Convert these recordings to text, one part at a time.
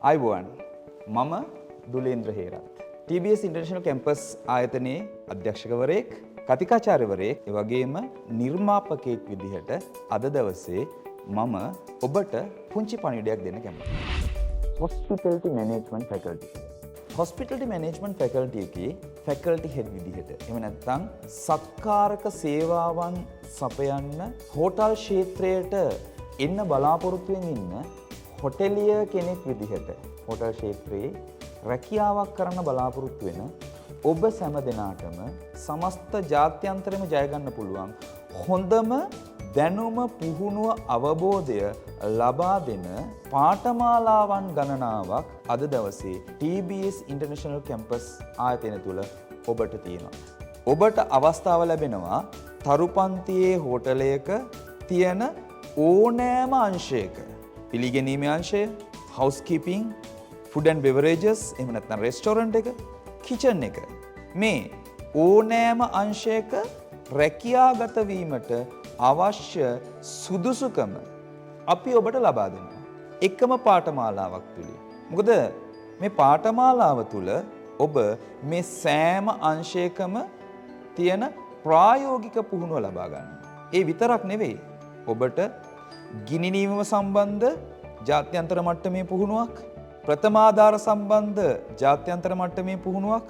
අයිබෝන් මම දුලේන්ද්‍ර Herath TBS international campus ආයතනයේ අධ්‍යක්ෂකවරයෙක් කතිකාචාර්යවරයෙක් ඒ වගේම නිර්මාපකයෙක් විදිහට අද දවසේ මම ඔබට පුංචි පණිවිඩයක් දෙන්න කැමතියි. Hospitality Management Faculty. Hospitality Management Faculty එකේ faculty head විදිහට එහෙම නැත්නම් සත්කාරක සේවාවන් සපයන්න හෝටල් ක්ෂේත්‍රයට එන්න බලාපොරොත්තුවෙන් ඉන්න හොටෙලිය කෙනෙක් විදිහට හෝටල් ක්ෂේත්‍රයේ රැකියාවක් කරන්න බලාපොරොත්තු වෙන ඔබ සෑම දෙනාටම සමස්ත ජාත්‍යන්තරෙම ජය ගන්න පුළුවන් හොඳම දැනුම පුහුණුව අවබෝධය ලබා දෙන පාඨමාලාවන් ගණනාවක් අද දවසේ TBS ඉන්ටර්නැෂනල් කැම්පස් ආයතනය තුල ඔබට තියෙනවා. ඔබට අවස්ථාව ලැබෙනවා තරුපන්තියේ හෝටලයක තියෙන ඕනෑම අංශයක පිළිගැනීමේ අංශය, හවුස්කීපින්, ෆුඩ් ඇන්ඩ් බෙවරේජස්, එහෙම නැත්නම් රෙස්ටෝරන්ට් එක, කිචන් එක මේ ඕනෑම අංශයක රැකියාගත වීමට අවශ්‍ය සුදුසුකම අපි ඔබට ලබා දෙනවා. එකම පාඨමාලාවක් තුලින්. මොකද මේ පාඨමාලාව තුල ඔබ මේ සෑම අංශයකම තියෙන ප්‍රායෝගික පුහුණුව ලබා ගන්නවා. ඒ විතරක් නෙවෙයි ඔබට ගිනි නිවීම සම්බන්ධ ජාත්‍යන්තර මට්ටමේ පුහුණුවක්, ප්‍රථමාධාර සම්බන්ධ ජාත්‍යන්තර මට්ටමේ පුහුණුවක්,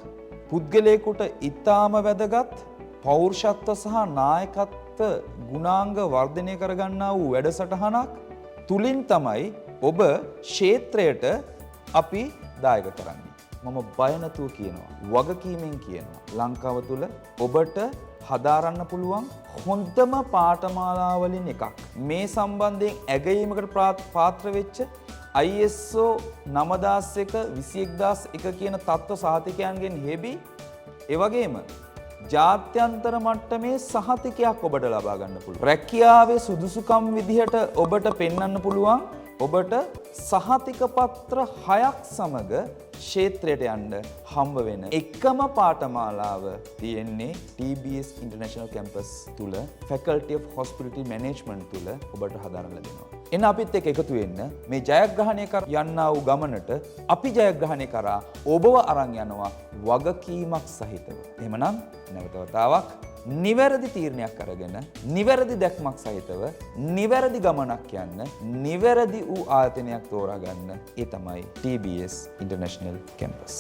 පුද්ගලයෙකුට ඊටාම වැදගත් පෞරුෂත්ව සහ නායකත්ව ගුණාංග වර්ධනය කරගන්නා වූ වැඩසටහනක් තුලින් තමයි ඔබ ක්ෂේත්‍රයට අපි දායක කරන්නේ. මම බය නැතුව කියනවා, වගකීමෙන් කියනවා. ලංකාව තුල ඔබට හදාරන්න පුළුවන් හොඳම පාඨමාලාවලින් එකක්. මේ සම්බන්ධයෙන් ඇගයීමකට පාත්‍ර වෙච්ච ISO 9001 21001 කියන තත්ත්ව සහතිකයන්ගෙන් හෙබි ඒ වගේම ජාත්‍යන්තර මට්ටමේ සහතිකයක් ඔබට ලබා ගන්න පුළුවන්. රැකියාවේ සුදුසුකම් විදිහට ඔබට පෙන්වන්න පුළුවන් ඔබට සහතික පත්‍ර 6ක් සමග ක්ෂේත්‍රයට යන්න හම්බ වෙන එකම පාඨමාලාව තියෙන්නේ TBS International Campus තුල Faculty of Hospitality Management තුල ඔබට හදාරන්න ලැබෙනවා. එන්න අපිත් එක්ක එකතු වෙන්න මේ ජයග්‍රහණය කර යන්නා වූ ගමනට අපි ජයග්‍රහණය කරා ඔබව අරන් යනවා වගකීමක් සහිතව. එහෙමනම් නැවත වතාවක් නිවැරදි තීරණයක් අරගෙන නිවැරදි දැක්මක් සහිතව නිවැරදි ගමනක් යන්න නිවැරදි වූ ආයතනයක් තෝරා ගන්න. ඒ තමයි TBS International Campus.